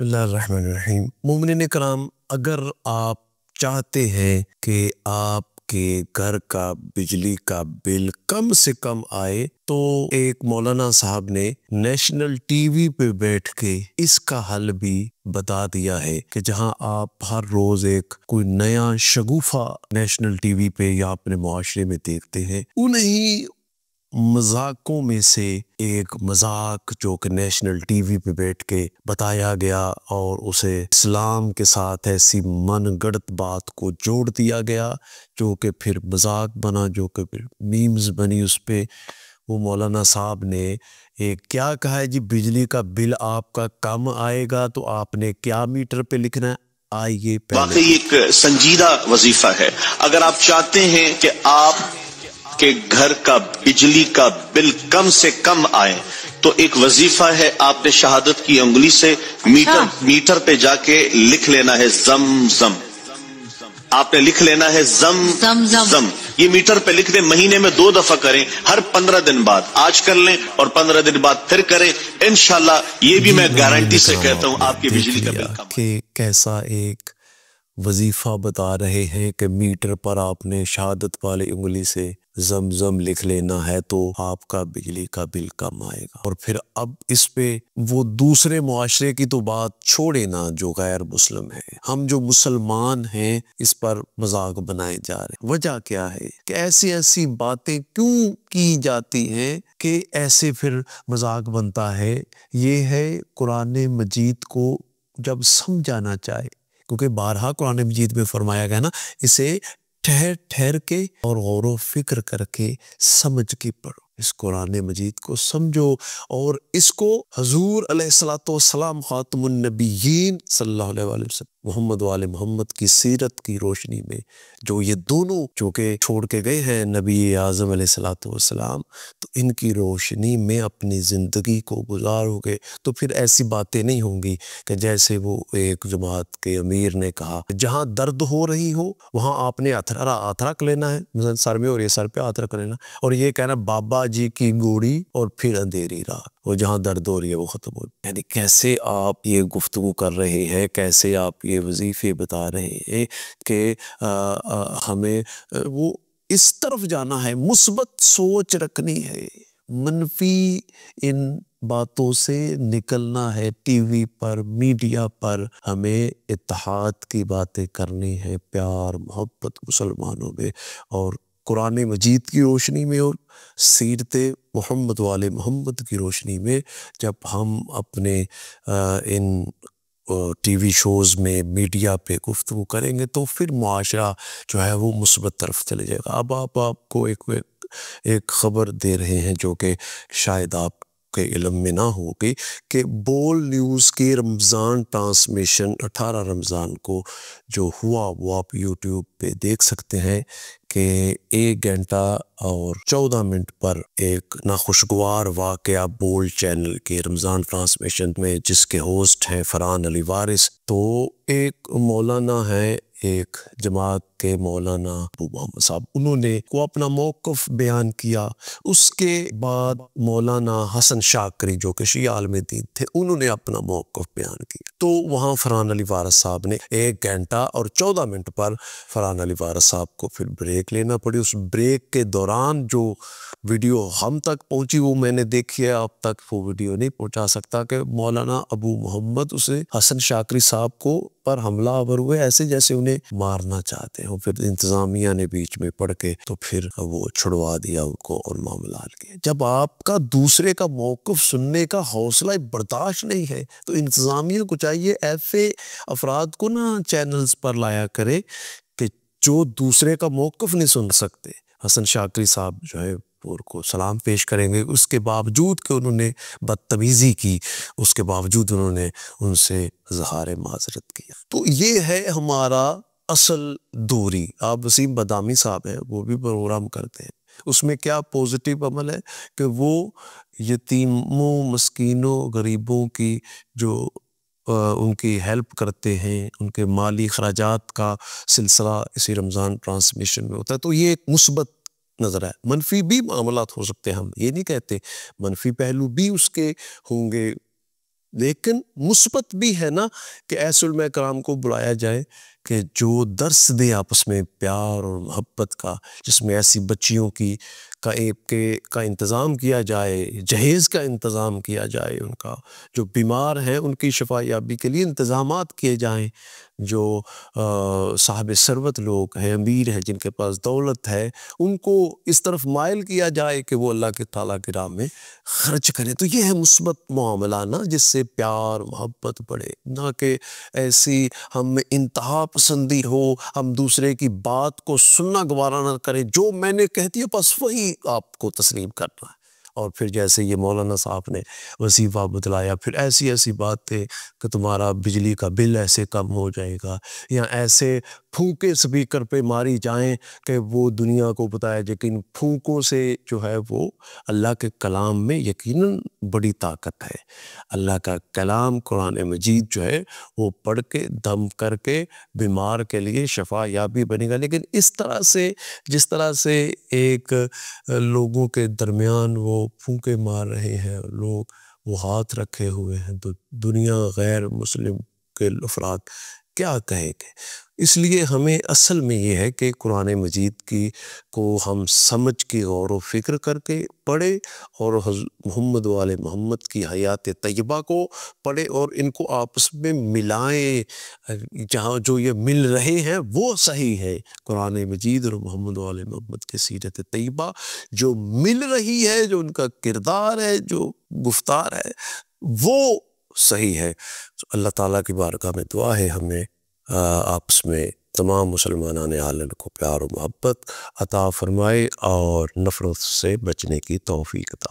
بسم اللہ الرحمن الرحیم۔ مومنین کرام، اگر آپ چاہتے ہیں کہ آپ کے گھر کا بجلی کا بل کم سے کم آئے تو ایک مولانا صاحب نے نیشنل ٹی وی پہ بیٹھ کے اس کا حل بھی بتا دیا ہے کہ جہاں آپ ہر روز ایک کوئی نیا شگوفہ نیشنل ٹی وی پہ یا اپنے معاشرے میں دیکھتے ہیں، انہی مذاقوں میں سے ایک مذاق جو کہ نیشنل ٹی وی پہ بیٹھ کے بتایا گیا اور اسے اسلام کے ساتھ ایسی من گڑت بات کو جوڑ دیا گیا جو کہ پھر مذاق بنا، جو کہ پھر میمز بنی اس پہ۔ وہ مولانا صاحب نے ایک کیا کہا ہے جی، بجلی کا بل آپ کا کم آئے گا تو آپ نے کیا میٹر پہ لکھنا ہے؟ آئیے واقعی ایک سنجیدہ وظیفہ ہے۔ اگر آپ چاہتے ہیں کہ آپ کے گھر کا بجلی کا بل کم سے کم آئے تو ایک وظیفہ ہے، آپ نے شہادت کی انگلی سے میٹر پہ جا کے لکھ لینا ہے زم زم۔ آپ نے لکھ لینا ہے زم زم۔ یہ میٹر پہ لکھ دیں، مہینے میں 2 دفعہ کریں، ہر 15 دن بعد آج کر لیں اور 15 دن بعد پھر کریں، انشاءاللہ یہ بھی میں گارنٹی سے کہتا ہوں آپ کی بجلی کا بل کم آئے۔ کہ کیسا ایک وظیفہ بتا رہے ہیں کہ میٹر پر آپ نے شہادت والی انگلی سے زم زم لکھ لینا ہے تو آپ کا بجلی کا بل کم آئے گا۔ اور پھر اب اس پہ وہ دوسرے معاشرے کی تو بات چھوڑے نا جو غیر مسلم ہے، ہم جو مسلمان ہیں اس پر مذاق بنائے جا رہے ہیں۔ وجہ کیا ہے کہ ایسی باتیں کیوں کی جاتی ہیں کہ ایسے پھر مذاق بنتا ہے؟ یہ ہے قرآن مجید کو جب سمجھانا چاہے، کیونکہ بارہا قرآن مجید میں فرمایا گیا نا، اسے ٹھہر ٹھہر کے اور غور و فکر کر کے سمجھ کے پڑھو، اس قرآن مجید کو سمجھو اور اس کو حضور علیہ الصلوۃ والسلام خاتم النبیین صلی اللہ علیہ وآلہ وسلم محمد وآل محمد کی سیرت کی روشنی میں، جو یہ دونوں جو کہ چھوڑ کے گئے ہیں نبی اعظم علیہ الصلوۃ والسلام، تو ان کی روشنی میں اپنی زندگی کو گزارو گے تو پھر ایسی باتیں نہیں ہوں گی کہ جیسے وہ ایک جماعت کے امیر نے کہا جہاں درد ہو رہی ہو وہاں آپ نے ہاتھ رکھ لینا ہے، مثلا سر میں، اور یہ سر پہ ہاتھ رکھ لینا اور یہ کہنا بابا جی کی گوڑی اور پھر اندھیری رات، وہ جہاں درد ہو رہی ہے وہ ختم ہو۔ یعنی کیسے آپ یہ گفتگو کر رہے ہیں، کیسے آپ یہ وظیفے بتا رہے ہیں کہ ہمیں وہ اس طرف جانا ہے، مثبت سوچ رکھنی ہے، منفی ان باتوں سے نکلنا ہے۔ ٹی وی پر، میڈیا پر ہمیں اتحاد کی باتیں کرنی ہے، پیار محبت مسلمانوں میں، اور قرآن مجید کی روشنی میں اور سیرت محمد والے محمد کی روشنی میں جب ہم اپنے ان ٹی وی شوز میں، میڈیا پہ گفتگو کریں گے تو پھر معاشرہ جو ہے وہ مثبت طرف چلے جائے گا۔ اب آپ کو ایک خبر دے رہے ہیں جو کہ شاید آپ کے علم میں نہ ہوگی کہ بول نیوز کی رمضان ٹرانسمیشن 18 رمضان کو جو ہوا وہ آپ یوٹیوب پہ دیکھ سکتے ہیں کہ 1 گھنٹہ اور 14 منٹ پر ایک ناخوشگوار واقعہ بول چینل کے رمضان ٹرانسمیشن میں، جس کے ہوسٹ ہیں فرحان علی وارث، تو ایک مولانا ہے، ایک جماعت کے مولانا ابو محمد صاحب، انہوں نے کو اپنا موقف بیان کیا۔ اس کے بعد مولانا حسن شاکری جو کہ شیعہ عالم دین تھے، انہوں نے اپنا موقف بیان کیا، تو وہاں فرحان علی وارث صاحب نے 1 گھنٹہ اور 14 منٹ پر فرحان علی وارث صاحب کو پھر بریک لینا پڑی۔ اس بریک کے دوران جو ویڈیو ہم تک پہنچی وہ میں نے دیکھی ہے، اب تک وہ ویڈیو نہیں پہنچا سکتا کہ مولانا ابو محمد اسے حسن شاکری صاحب کو پر حملہ آور ہوئے ایسے جیسے انہیں مارنا چاہتے ہیں، پھر انتظامیہ نے بیچ میں پڑھ کے تو پھر وہ چھڑوا دیا ان کو اور معاملہ حل کیا۔ جب آپ کا دوسرے کا موقف سننے کا حوصلہ برداشت نہیں ہے تو انتظامیہ کو چاہیے ایسے افراد کو نہ چینلز پر لایا کرے کہ جو دوسرے کا موقف نہیں سن سکتے۔ حسن شاکری صاحب جو ہے ان کو سلام پیش کریں گے، اس کے باوجود کہ انہوں نے بدتمیزی کی، اس کے باوجود انہوں نے ان سے اظہار معذرت کیا۔ تو یہ ہے ہمارا اصل دوری۔ آپ وسیم بادامی صاحب ہیں، وہ بھی پروگرام کرتے ہیں، اس میں کیا پوزیٹیو عمل ہے کہ وہ یتیموں، مسکینوں، غریبوں کی جو ان کی ہیلپ کرتے ہیں، ان کے مالی اخراجات کا سلسلہ اسی رمضان ٹرانسمیشن میں ہوتا ہے، تو یہ ایک مثبت نظر ہے۔ منفی بھی معاملات ہو سکتے ہیں، ہم یہ نہیں کہتے، منفی پہلو بھی اس کے ہوں گے، لیکن مثبت بھی ہے نا کہ ایسے علماء کرام کو بلایا جائے کہ جو درس دے آپس میں پیار اور محبت کا، جس میں ایسی بچیوں کا انتظام کیا جائے، جہیز کا انتظام کیا جائے، ان کا جو بیمار ہیں ان کی شفا یابی کے لیے انتظامات کیے جائیں، جو صاحب ثروت لوگ ہیں، امیر ہیں، جن کے پاس دولت ہے، ان کو اس طرف مائل کیا جائے کہ وہ اللہ کے تعالیٰ کی راہ میں خرچ کریں۔ تو یہ ہے مثبت معاملہ نا، جس سے پیار محبت بڑھے، نہ کہ ایسی ہم میں انتہا پسندی ہو، ہم دوسرے کی بات کو سننا گوارا نہ کریں، جو میں نے کہہ دیا بس وہی آپ کو تسلیم کرنا ہے۔ اور پھر جیسے یہ مولانا صاحب نے وظیفہ بتلایا، پھر ایسی باتیں کہ تمہارا بجلی کا بل ایسے کم ہو جائے گا، یا ایسے پھونکے سپیکر پہ ماری جائیں کہ وہ دنیا کو بتایا جائے کہ ان پھونکوں سے جو ہے وہ اللہ کے کلام میں یقیناً بڑی طاقت ہے۔ اللہ کا کلام قرآن مجید جو ہے وہ پڑھ کے دم کر کے بیمار کے لیے شفا یابی بنے گا۔ لیکن اس طرح سے، جس طرح سے ایک لوگوں کے درمیان وہ پھونکے مار رہے ہیں لوگ، وہ ہاتھ رکھے ہوئے ہیں، تو دنیا غیر مسلم کے افراد کیا کہیں گے؟ اس لیے ہمیں اصل میں یہ ہے کہ قرآن مجید کو ہم سمجھ کے غور و فکر کر کے پڑھے، اور محمد وآل محمد کی حیات طیبہ کو پڑھے، اور ان کو آپس میں ملائیں۔ جہاں جو یہ مل رہے ہیں وہ صحیح ہے، قرآن مجید اور محمد وآل محمد کی سیرت طیبہ جو مل رہی ہے، جو ان کا کردار ہے، جو گفتار ہے، وہ صحیح ہے۔ اللہ تعالیٰ کی بارگاہ میں دعا ہے ہمیں آپس میں تمام مسلمانان عالم کو پیار و محبت عطا فرمائے اور نفرت سے بچنے کی توفیق عطا